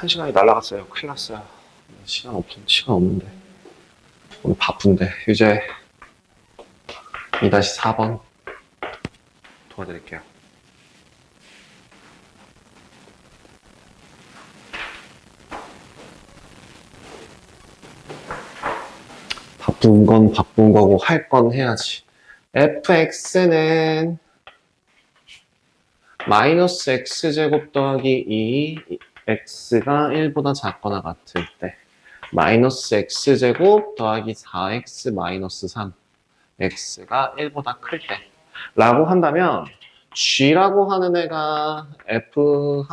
한 시간이 날라갔어요. 큰일 났어요. 시간 없는데. 오늘 바쁜데. 유제 2-4번 도와드릴게요. 바쁜 건 바쁜 거고 할 건 해야지. fx는 마이너스 x제곱 더하기 2 x가 1보다 작거나 같을 때 마이너스 x제곱 더하기 4x 마이너스 3 x가 1보다 클 때 라고 한다면 g라고 하는 애가 f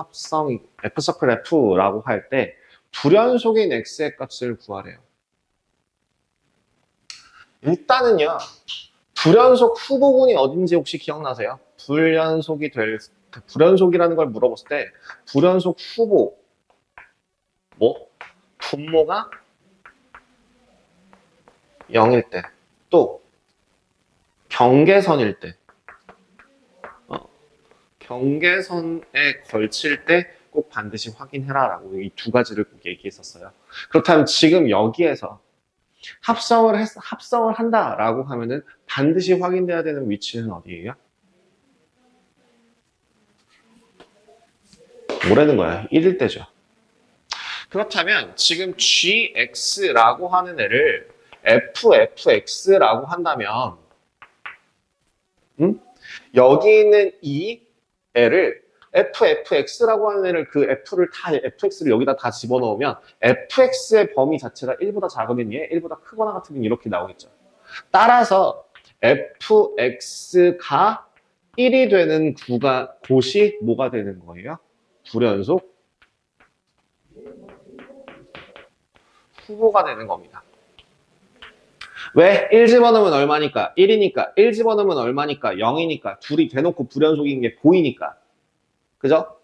서클 f라고 할 때 불연속인 x의 값을 구하래요. 일단은요, 불연속 후보군이 어딘지 혹시 기억나세요? 불연속이라는 걸 물어봤을 때 불연속 후보 분모가 0일 때, 또 경계선일 때, 경계선에 걸칠 때 꼭 반드시 확인해라 라고 이 두 가지를 꼭 얘기했었어요. 그렇다면 지금 여기에서 합성을 한다라고 하면은 반드시 확인돼야 되는 위치는 어디예요? 뭐라는 거야? 1일 때죠. 그렇다면 지금 gx라고 하는 애를 ffx라고 한다면 여기 있는 이 애를 ffx라고 하는 애를 그 fx를 여기다 다 집어넣으면 fx의 범위 자체가 1보다 작으면 얘, 1보다 크거나 같으면 이렇게 나오겠죠. 따라서 fx가 1이 되는 곳이 뭐가 되는 거예요? 불연속 후보가 되는 겁니다. 왜? 1 집어넣으면 얼마니까? 1이니까. 1 집어넣으면 얼마니까? 0이니까. 둘이 대놓고 불연속인 게 보이니까. 그죠?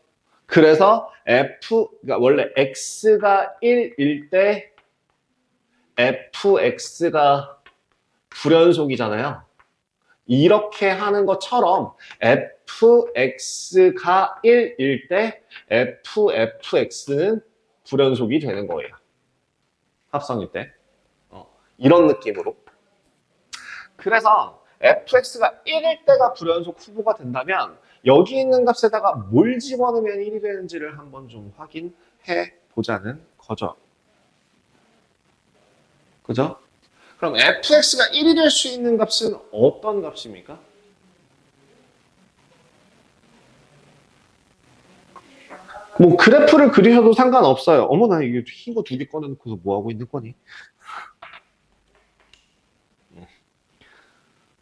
그래서 그러니까 원래 x가 1일 때 fx가 불연속이잖아요. 이렇게 하는 것처럼 fx가 1일 때 ffx는 불연속이 되는 거예요. 합성일 때. 이런 느낌으로. 그래서 fx가 1일 때가 불연속 후보가 된다면 여기 있는 값에다가 뭘 집어넣으면 1이 되는지를 한번 좀 확인해 보자는 거죠. 그죠? 그럼 fx가 1이 될 수 있는 값은 어떤 값입니까? 뭐 그래프를 그리셔도 상관없어요. 어머나 이게 흰 거 2개 꺼내놓고서 뭐 하고 있는 거니?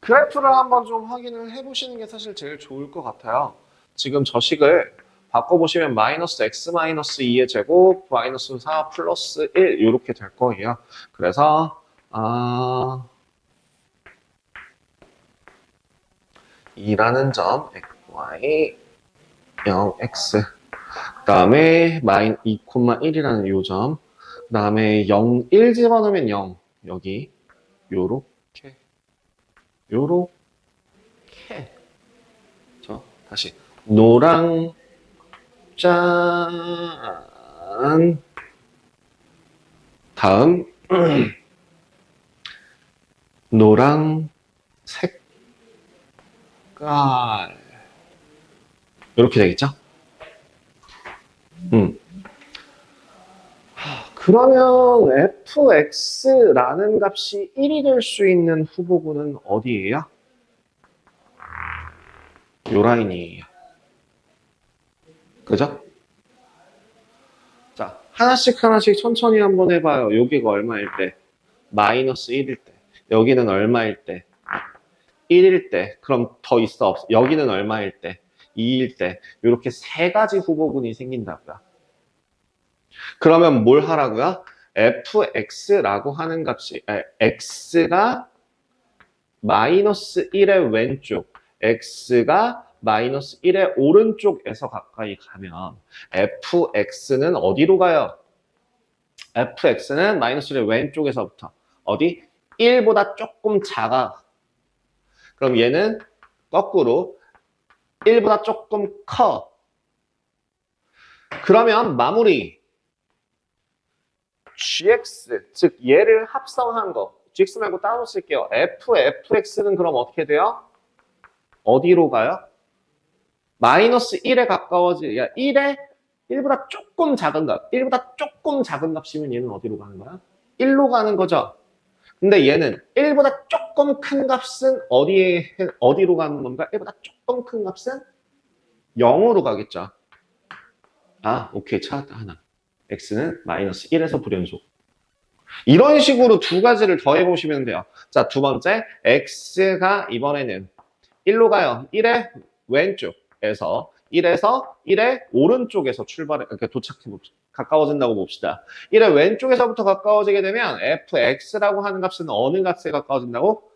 그래프를 한번 좀 확인을 해보시는 게 사실 제일 좋을 것 같아요. 지금 저 식을 바꿔보시면 마이너스 x 마이너스 2의 제곱 마이너스 4 플러스 1 이렇게 될 거예요. 그래서 2라는 점 y 0x 그 다음에 2,1이라는 요 점 그 다음에 0, 1 집어넣으면 0 여기 요렇게 다시 노랑 짠 다음 노랑 색깔 이렇게 되겠죠? 그러면 fx라는 값이 1이 될 수 있는 후보군은 어디예요? 요 라인이에요. 그죠? 자, 하나씩 천천히 한번 해봐요. 여기가 얼마일 때? 마이너스 1일 때. 여기는 얼마일 때? 1일 때. 그럼 더 있어? 없어? 여기는 얼마일 때? 2일 때. 이렇게 세 가지 후보군이 생긴다고요. 그러면 뭘 하라고요? fx라고 하는 값이 x가 마이너스 1의 왼쪽, x가 마이너스 1의 오른쪽에서 가까이 가면 fx는 어디로 가요? fx는 마이너스 1의 왼쪽에서부터 어디? 1보다 조금 작아. 그럼 얘는 거꾸로 1보다 조금 커. 그러면 마무리 gx, 즉 얘를 합성한 거. gx 말고 따로 쓸게요. fx는 그럼 어떻게 돼요? 어디로 가요? 마이너스 1에 가까워지, 야, 1보다 조금 작은 값. 1보다 조금 작은 값이면 얘는 어디로 가는 거야? 1로 가는 거죠. 근데 얘는 1보다 조금 큰 값은 어디로 가는 건가? 1보다 조금 큰 값은 0으로 가겠죠. 아, 오케이. 찾았다, 하나. x는 마이너스 1에서 불연속. 이런 식으로 두 가지를 더해보시면 돼요. 자, 두 번째. x가 이번에는 1로 가요. 1의 왼쪽에서 1의 오른쪽에서 그러니까 가까워진다고 봅시다. 1의 왼쪽에서부터 가까워지게 되면 fx라고 하는 값은 어느 값에 가까워진다고?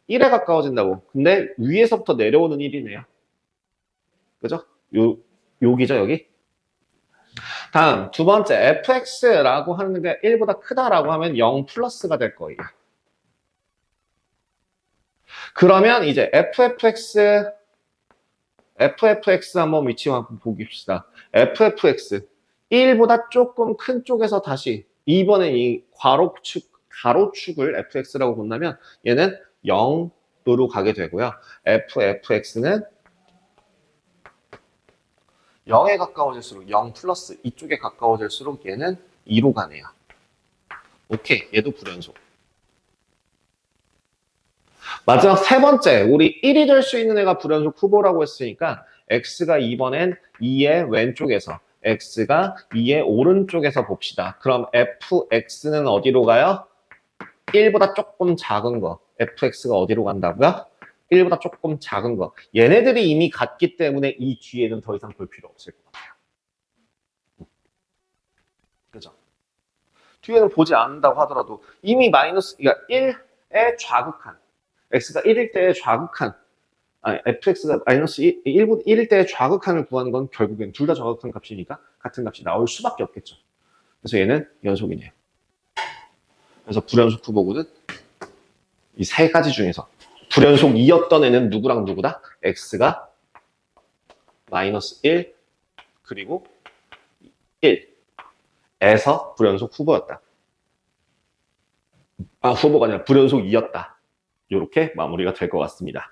1에 가까워진다고. 근데 위에서부터 내려오는 1이네요. 그죠? 여기죠, 여기? 다음, 두 번째, fx라고 하는 게 1보다 크다라고 하면 0 플러스가 될 거예요. 그러면 이제 FFX 한번 위치 한번 보깁시다. FFX 1보다 조금 큰 쪽에서 다시 이번에 이 가로축을 fx라고 본다면 얘는 0으로 가게 되고요. FFX는 0에 가까워질수록 0 플러스 이쪽에 가까워질수록 얘는 2로 가네요. 오케이, 얘도 불연속. 마지막 세 번째, 우리 1이 될 수 있는 애가 불연속 후보라고 했으니까 x가 이번엔 2의 왼쪽에서 x가 2의 오른쪽에서 봅시다. 그럼 fx는 어디로 가요? 1보다 조금 작은 거. fx가 어디로 간다고요? 1보다 조금 작은 거. 얘네들이 이미 같기 때문에 이 뒤에는 더 이상 볼 필요 없을 것 같아요. 그죠? 뒤에는 보지 않는다고 하더라도 이미 그러니까 1의 좌극한 x가 1일 때의 좌극한, fx가 마이너스 1일 때의 좌극한을 구하는 건 결국엔 둘 다 좌극한 값이니까 같은 값이 나올 수밖에 없겠죠. 그래서 얘는 연속이네요. 그래서 불연속 후보구는 이 세 가지 중에서 불연속이었던 애는 누구랑 누구다? x가 마이너스 1 그리고 1에서 불연속 후보였다. 후보가 아니라 불연속이었다. 이렇게 마무리가 될 것 같습니다.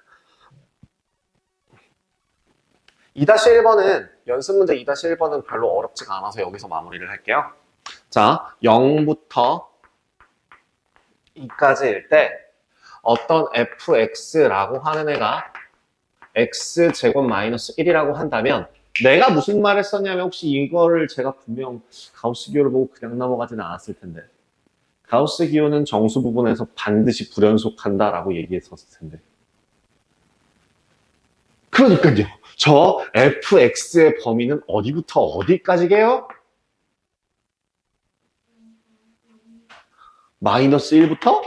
2-1번은 연습 문제 2-1번은 별로 어렵지가 않아서 여기서 마무리를 할게요. 자, 0부터 2까지일 때 어떤 fx라고 하는 애가 x제곱 마이너스 1이라고 한다면 내가 무슨 말을 썼냐면 혹시 이거를 제가 분명 가우스 기호를 보고 그냥 넘어가지는 않았을 텐데 가우스 기호는 정수 부분에서 반드시 불연속한다라고 얘기했었을 텐데. 그러니까요. 저 fx의 범위는 어디부터 어디까지게요? 마이너스 1부터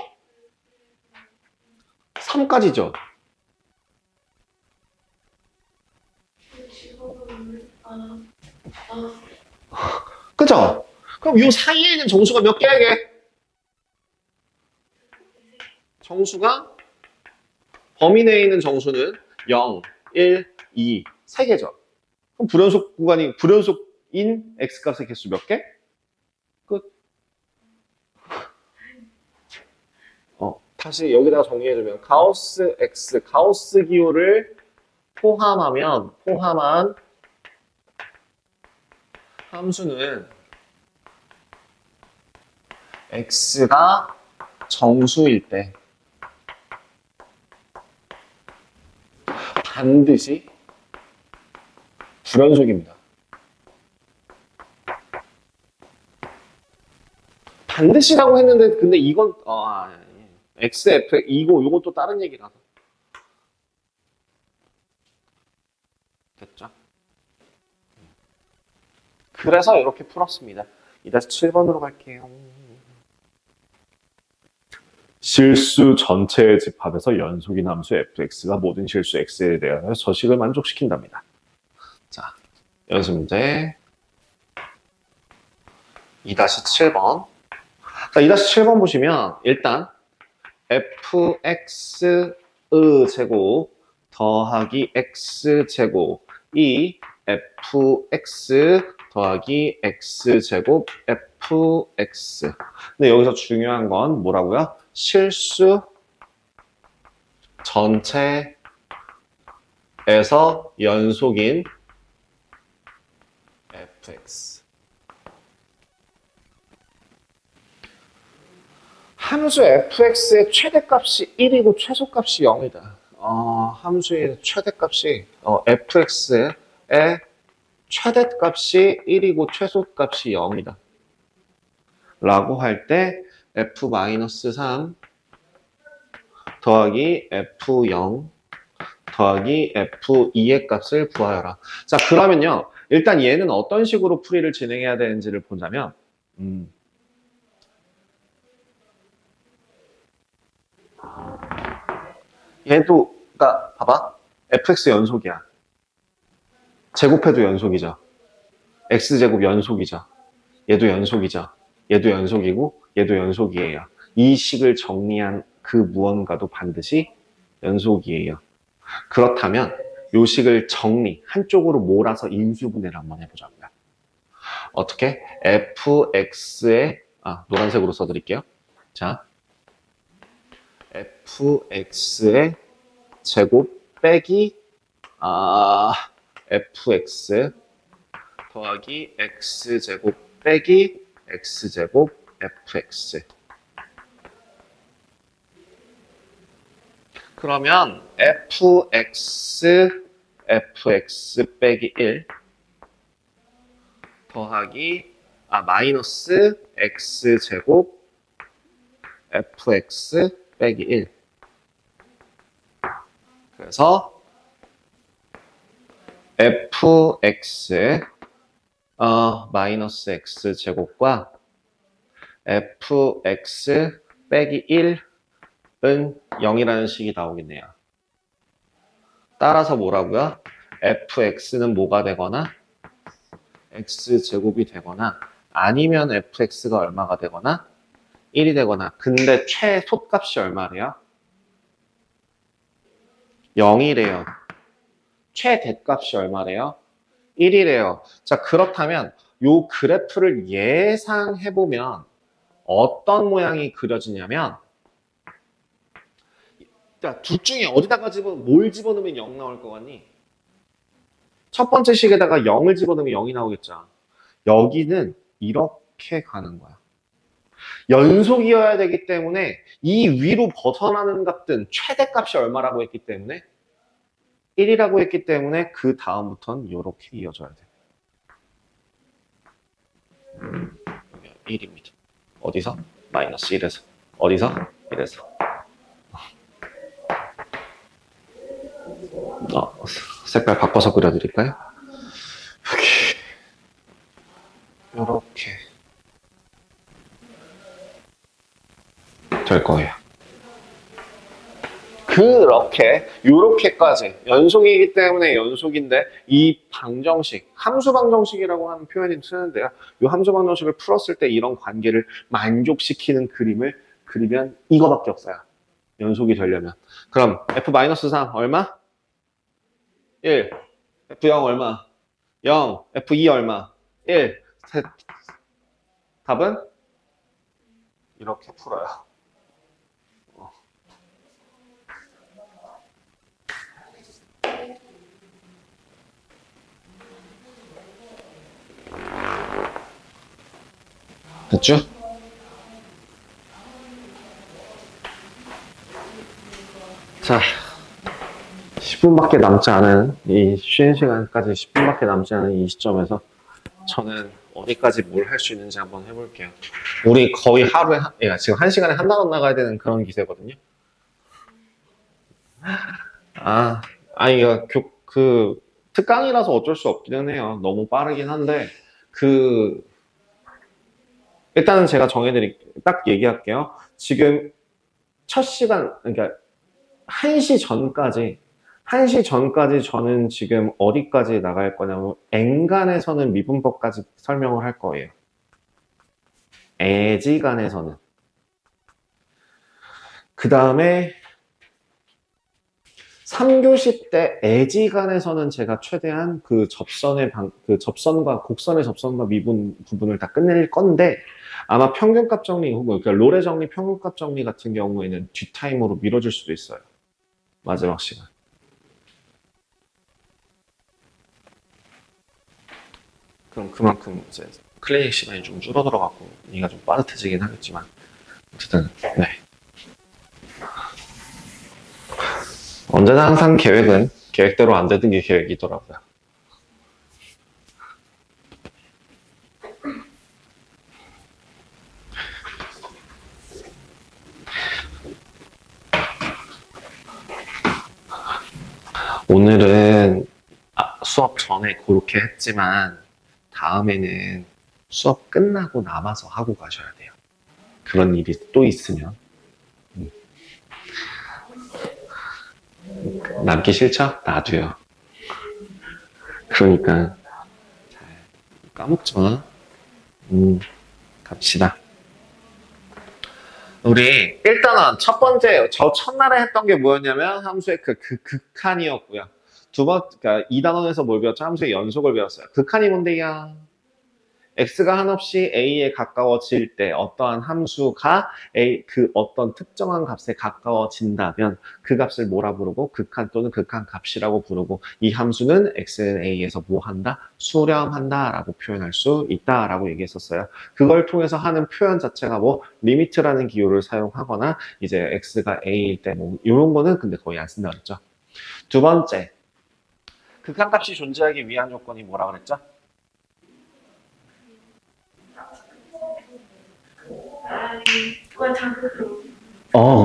3까지죠. 그죠? 그럼 이 사이에 있는 정수가 몇 개야, 이게? 정수가 범위 내에 있는 정수는 0, 1, 2, 3개죠. 그럼 불연속인 x값의 개수 몇 개? 끝. 다시 여기다가 정리해주면 가우스 x, 가우스 기호를 포함한 함수는 x가 정수일 때 반드시 불연속입니다. 반드시라고 했는데 근데 이건 XF 이건 또 다른 얘기라서 됐죠? 그래서 이렇게 풀었습니다. 2-7번으로 갈게요. 실수 전체의 집합에서 연속인 함수 fx가 모든 실수 x에 대하여 저식을 만족시킨답니다. 자, 연습 문제 2-7번. 자, 2-7번 보시면 일단 fx의 제곱 더하기 x제곱이 fx 더하기 x제곱 fx. 근데 여기서 중요한 건 뭐라고요? 실수 전체에서 연속인 fx. 함수 fx의 최대값이 1이고 최소값이 0이다. 함수의 최대값이 fx의 최대값이 1이고 최소값이 0이다. 라고 할 때 f-3 더하기 f0 더하기 f2의 값을 구하여라. 자, 그러면요. 일단 얘는 어떤 식으로 풀이를 진행해야 되는지를 보자면 얘도 그러니까 봐봐. fx 연속이야. 제곱해도 연속이죠. x제곱 연속이죠. 얘도 연속이죠. 얘도 연속이고 얘도 연속이에요. 이 식을 정리한 그 무언가도 반드시 연속이에요. 그렇다면 요 식을 정리, 한쪽으로 몰아서 인수분해를 한번 해보자고요. 어떻게? fx의 노란색으로 써드릴게요. 자, fx의 제곱 빼기 fx 더하기 x제곱 빼기 x제곱 fx. 그러면 fx 빼기 1 더하기 마이너스 x제곱 fx 빼기 1. 그래서 fx 마이너스 x제곱과 fx 빼기 1은 0이라는 식이 나오겠네요. 따라서 뭐라고요? fx는 뭐가 되거나 x제곱이 되거나 아니면 fx가 얼마가 되거나 1이 되거나. 근데 최소값이 얼마래요? 0이래요. 최대값이 얼마래요? 1이래요. 자, 그렇다면 요 그래프를 예상해보면 어떤 모양이 그려지냐면 둘 중에 어디다가 뭘 집어넣으면 0 나올 것 같니? 첫 번째 식에다가 0을 집어넣으면 0이 나오겠죠. 여기는 이렇게 가는 거야. 연속이어야 되기 때문에 이 위로 벗어나는 값들은 최대값이 얼마라고 했기 때문에 1이라고 했기 때문에 그 다음부터는 이렇게 이어져야 돼. 1입니다. 어디서? 마이너스 1에서. 어디서? 1에서. 색깔 바꿔서 그려드릴까요? 이렇게 될 거예요. 그렇게 요렇게까지 연속이기 때문에 연속인데 이 방정식, 함수 방정식이라고 하는 표현이 쓰는데요. 이 함수 방정식을 풀었을 때 이런 관계를 만족시키는 그림을 그리면 이거밖에 없어요. 연속이 되려면. 그럼 f-3 얼마? 1. f0 얼마? 0. f2 얼마? 1. 답은 이렇게 풀어요. 됐죠? 자, 10분밖에 남지 않은 이 쉬는 시간까지 10분밖에 남지 않은 이 시점에서 저는 어디까지 뭘 할 수 있는지 한번 해볼게요. 우리 거의 하루에 지금 1시간에 한 단원 나가야 되는 그런 기세거든요. 이거 그 특강이라서 어쩔 수 없기는 해요. 너무 빠르긴 한데 일단은 제가 딱 얘기할게요. 지금 첫 시간, 그러니까 1시 전까지 저는 지금 어디까지 나갈 거냐면 N간에서는 미분법까지 설명을 할 거예요. 애지간에서는. 그 다음에 3교시 때 애지간에서는 제가 최대한 그 접선과 곡선의 접선과 미분 부분을 다 끝낼 건데 아마 평균값 정리 혹은 그러니까 롤의 정리, 평균값 정리 같은 경우에는 뒷타임으로 미뤄질 수도 있어요. 마지막 시간. 그럼 그만큼 이제 클리닉 시간이 좀 줄어들어갖고 이가 좀 빠듯해지긴 하겠지만 어쨌든 네. 언제나 항상 계획은 계획대로 안 되는 게 계획이더라고요. 오늘은 수업 전에 그렇게 했지만 다음에는 수업 끝나고 남아서 하고 가셔야 돼요. 그런 일이 또 있으면 남기 싫죠? 나도요. 그러니까 잘 까먹지 마. 갑시다. 우리 일단은 첫 번째 저 첫날에 했던 게 뭐였냐면 함수의 그 극한이었고요. 그러니까 2단원에서 뭘 배웠죠? 함수의 연속을 배웠어요. 극한이 뭔데요? x가 한없이 a에 가까워질 때 어떠한 함수가 그 어떤 특정한 값에 가까워진다면 그 값을 뭐라 부르고 극한 또는 극한값이라고 부르고 이 함수는 x는 a에서 뭐 한다? 수렴한다 라고 표현할 수 있다 라고 얘기했었어요. 그걸 통해서 하는 표현 자체가 뭐 리미트라는 기호를 사용하거나 이제 x가 a일 때 뭐 이런 거는 근데 거의 안 쓴다고 그랬죠. 두 번째, 극한값이 존재하기 위한 조건이 뭐라 그랬죠?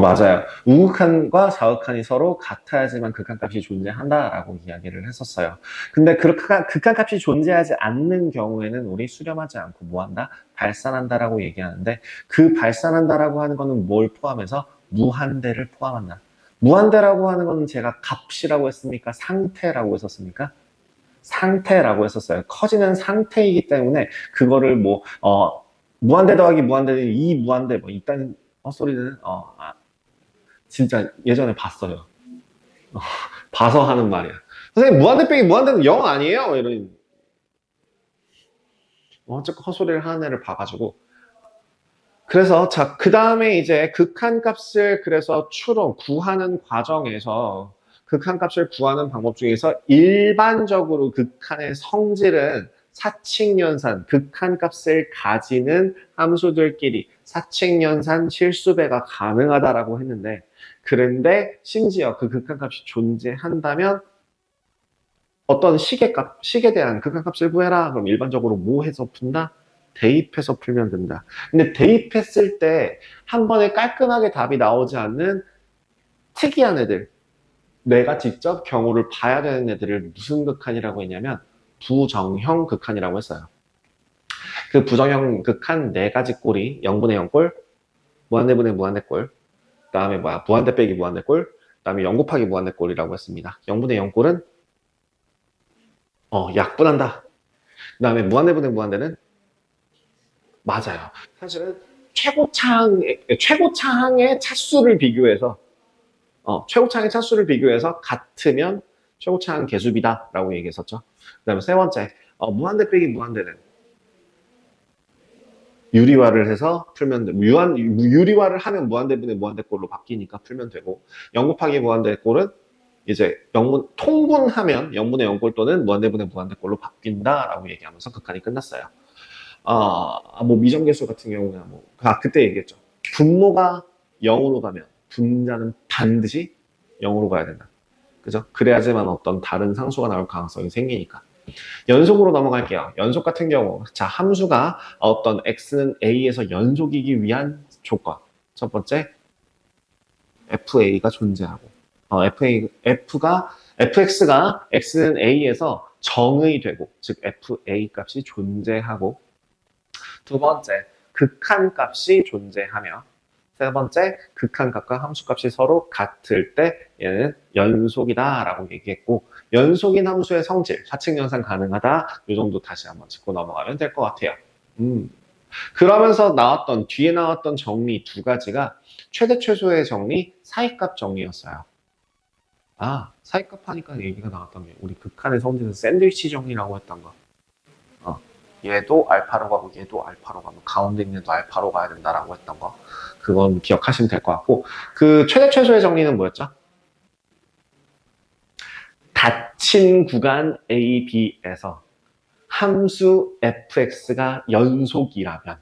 맞아요. 우극한과 좌극한이 서로 같아야지만 극한값이 존재한다라고 이야기를 했었어요. 근데 극한값이 존재하지 않는 경우에는 우리 수렴하지 않고 뭐 한다? 발산한다라고 얘기하는데 그 발산한다라고 하는 거는 뭘 포함해서? 무한대를 포함한다. 무한대라고 하는 거는 제가 값이라고 했습니까? 상태라고 했었습니까? 상태라고 했었어요. 커지는 상태이기 때문에 그거를 무한대 더하기 무한대는 이 무한대 뭐 이딴 헛소리는 진짜 예전에 봤어요. 어, 봐서 하는 말이야. 선생님 무한대 빼기 무한대는 0 아니에요? 이런 어쨌건 헛소리를 하는 애를 봐가지고 그래서 자, 그 다음에 이제 극한값을 그래서 구하는 과정에서 극한값을 구하는 방법 중에서 일반적으로 극한의 성질은 사칙연산, 극한값을 가지는 함수들끼리 사칙연산 실수배가 가능하다라고 했는데 그런데 심지어 그 극한값이 존재한다면 어떤 식에 대한 극한값을 구해라. 그럼 일반적으로 뭐 해서 푼다? 대입해서 풀면 된다. 근데 대입했을 때 한 번에 깔끔하게 답이 나오지 않는 특이한 애들, 내가 직접 경우를 봐야 되는 애들을 무슨 극한이라고 했냐면 부정형 극한이라고 했어요. 그 부정형 극한 네 가지 꼴이 0분의 0꼴, 무한대분의 무한대꼴, 그 다음에 무한대 빼기 무한대꼴, 그 다음에 0 곱하기 무한대꼴이라고 했습니다. 0분의 0꼴은 약분한다. 그 다음에 무한대분의 무한대는 맞아요. 사실은 최고차항의 차수를 비교해서 최고차항의 차수를 비교해서 같으면 최고차항 개수비다라고 얘기했었죠. 그 다음에 세 번째, 무한대 빼기 무한대는 유리화를 해서 풀면 되고 유리화를 하면 무한대분의 무한대꼴로 바뀌니까 풀면 되고 0 곱하기 무한대꼴은 이제 통분하면 0분의 0꼴 또는 무한대분의 무한대꼴로 바뀐다라고 얘기하면서 극한이 끝났어요. 뭐 미정계수 같은 경우는 그때 얘기했죠. 분모가 0으로 가면 분자는 반드시 0으로 가야 된다. 그죠? 그래야지만 어떤 다른 상수가 나올 가능성이 생기니까. 연속으로 넘어갈게요. 연속 같은 경우, 자, 함수가 어떤 x는 a에서 연속이기 위한 조건. 첫 번째, fa가 존재하고, fx가 x는 a에서 정의 되고, 즉 fa 값이 존재하고, 두 번째, 극한값이 존재하며 세 번째, 극한값과 함수값이 서로 같을 때 얘는 연속이다라고 얘기했고 연속인 함수의 성질, 사칙연산 가능하다 이 정도 다시 한번 짚고 넘어가면 될 것 같아요. 그러면서 뒤에 나왔던 정리 두 가지가 최대 최소의 정리, 사이값 정리였어요. 사이값 하니까 얘기가 나왔던 게 우리 극한의 성질은 샌드위치 정리라고 했던 거. 얘도 알파로 가고 얘도 알파로 가면 가운데 있는 애도 알파로 가야 된다라고 했던 거. 그건 기억하시면 될 것 같고, 그 최대 최소의 정리는 뭐였죠? 닫힌 구간 A, B에서 함수 fx가 연속이라면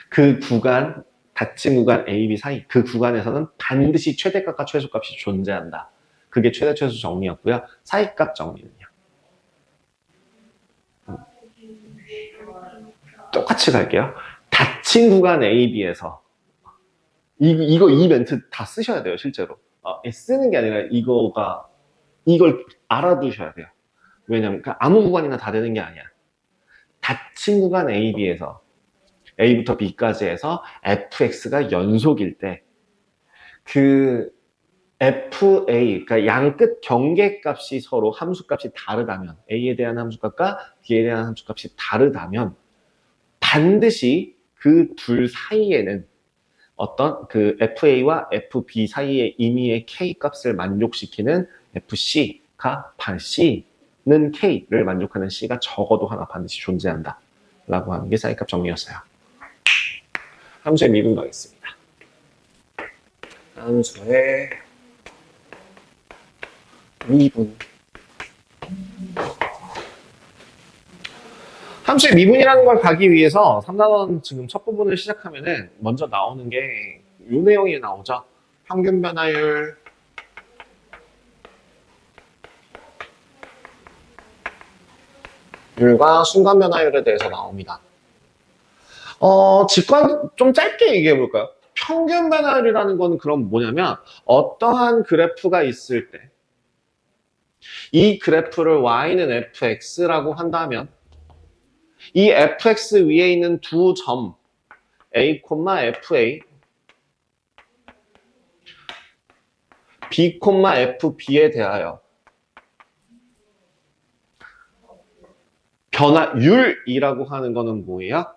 그 구간, 닫힌 구간 A, B 사이 그 구간에서는 반드시 최대값과 최소값이 존재한다. 그게 최대 최소 정리였고요. 사이값 정리는요. 똑같이 갈게요. 닫힌 구간 A, B에서 이 멘트 다 쓰셔야 돼요, 실제로. 쓰는 게 아니라 이걸 알아두셔야 돼요. 왜냐면 아무 구간이나 다 되는 게 아니야. 닫힌 구간 A, B에서 A부터 B까지 해서 fx가 연속일 때 그 FA, 그러니까 양끝 경계값이 서로 함수값이 다르다면 A에 대한 함수값과 B에 대한 함수값이 다르다면 반드시 그 둘 사이에는 어떤 그 FA와 FB 사이의 임의의 K값을 만족시키는 FC가 C는 K를 만족하는 C가 적어도 하나 반드시 존재한다 라고 하는 게 사이값 정리였어요. 함수의 미분 가겠습니다. 함수의 미분. 함수의 미분이라는 걸 가기 위해서 3단원 지금 첫 부분을 시작하면은 먼저 나오는 게 이 내용이 나오죠. 평균 변화율, 율과 순간 변화율에 대해서 나옵니다. 직관 좀 짧게 얘기해 볼까요? 평균 변화율이라는 건 그럼 뭐냐면 어떠한 그래프가 있을 때 이 그래프를 y는 fx라고 한다면 이 fx 위에 있는 두 점 a, fa b, fb에 대하여 변화율이라고 하는 거는 뭐예요?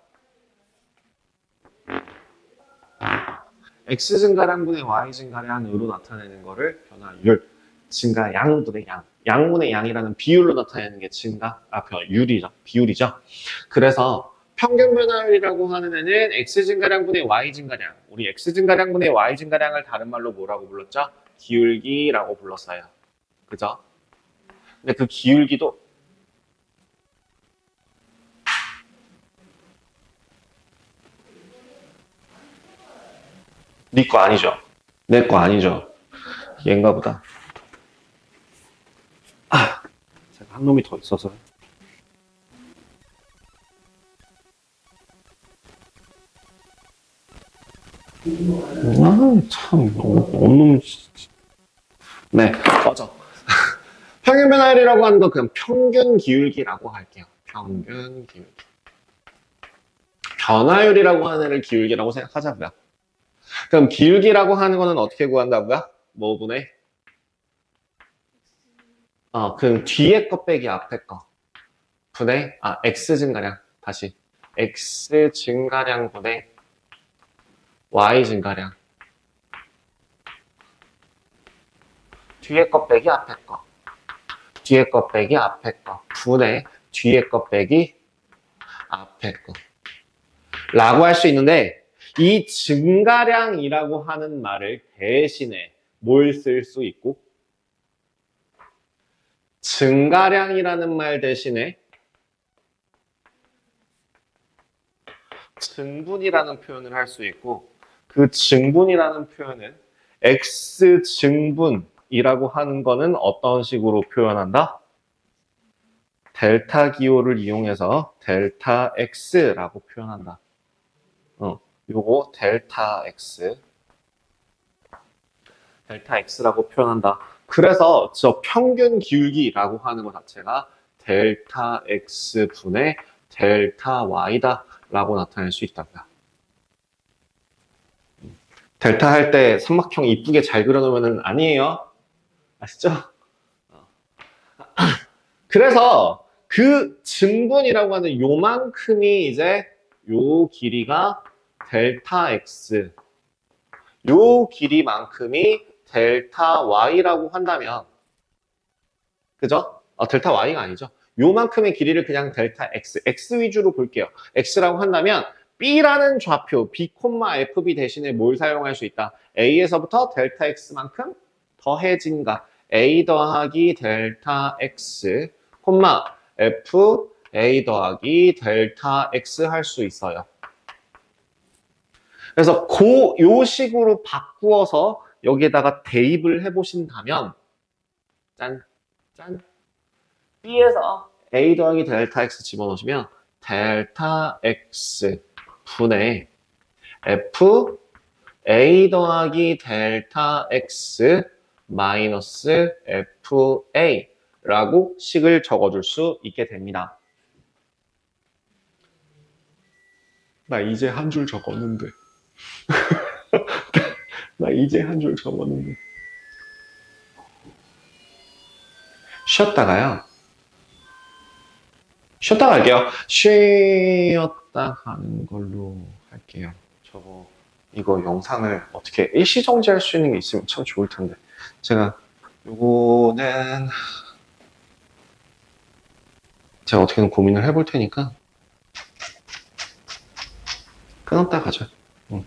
x 증가량분의 y 증가량으로 나타내는 거를 변화율, 증가양분의 양, 양분의 양이라는 비율로 나타내는 게 율이죠. 비율이죠. 그래서 평균 변화율이라고 하는 애는 x 증가량분의 y 증가량, 우리 x 증가량분의 y 증가량을 다른 말로 뭐라고 불렀죠? 기울기라고 불렀어요. 그죠? 근데 그 기울기도 네 거 아니죠? 내 거 아니죠? 얘인가 보다. 제가 한 놈이 더 있어서. 참, 원놈. 네, 맞아. 평균 변화율이라고 하는 거 그냥 평균 기울기라고 할게요. 평균 기울기. 변화율이라고 하는 애를 기울기라고 생각하자고요. 그럼 기울기라고 하는 거는 어떻게 구한다고요? 뭐 분의? 그럼 뒤에 거 빼기 앞에 거. 분의, x 증가량. 다시. x 증가량 분의 y 증가량. 뒤에 거 빼기 앞에 거. 뒤에 거 빼기 앞에 거. 분의 뒤에 거 빼기 앞에 거. 라고 할 수 있는데, 이 증가량이라고 하는 말을 대신에 뭘 쓸 수 있고, 증가량이라는 말 대신에 증분이라는 표현을 할 수 있고, 그 증분이라는 표현은 x 증분이라고 하는 거는 어떤 식으로 표현한다? 델타 기호를 이용해서 델타 x라고 표현한다. 요거 델타 x라고 표현한다. 그래서 저 평균 기울기라고 하는 것 자체가 델타 x분의 델타 y다 라고 나타낼 수 있다고요. 델타 할 때 삼각형 이쁘게 잘 그려놓으면 아니에요. 아시죠? 그래서 그 증분이라고 하는 요만큼이 이제 요 길이가 델타 x, 요 길이만큼이 델타 y라고 한다면, 그죠? 델타 y가 아니죠. 요만큼의 길이를 그냥 델타 x 위주로 볼게요. x라고 한다면 b라는 좌표 b, fb 대신에 뭘 사용할 수 있다? a에서부터 델타 x만큼 더해진가 a 더하기 델타 x, f a 더하기 델타 x 할 수 있어요. 그래서 요 식으로 바꾸어서 여기에다가 대입을 해보신다면 짠, 짠. B에서 A 더하기 델타 X 집어넣으시면 델타 X 분의 F A 더하기 델타 X 마이너스 FA 라고 식을 적어줄 수 있게 됩니다. 나 이제 한 줄 적었는데. 나 이제 한 줄 적었는데. 쉬었다가요. 쉬었다 갈게요. 쉬었다 가는 걸로 할게요. 저거 이거 영상을 어떻게 일시정지할 수 있는 게 있으면 참 좋을 텐데. 제가 요거는 제가 어떻게든 고민을 해볼 테니까 끊었다 가죠. 응.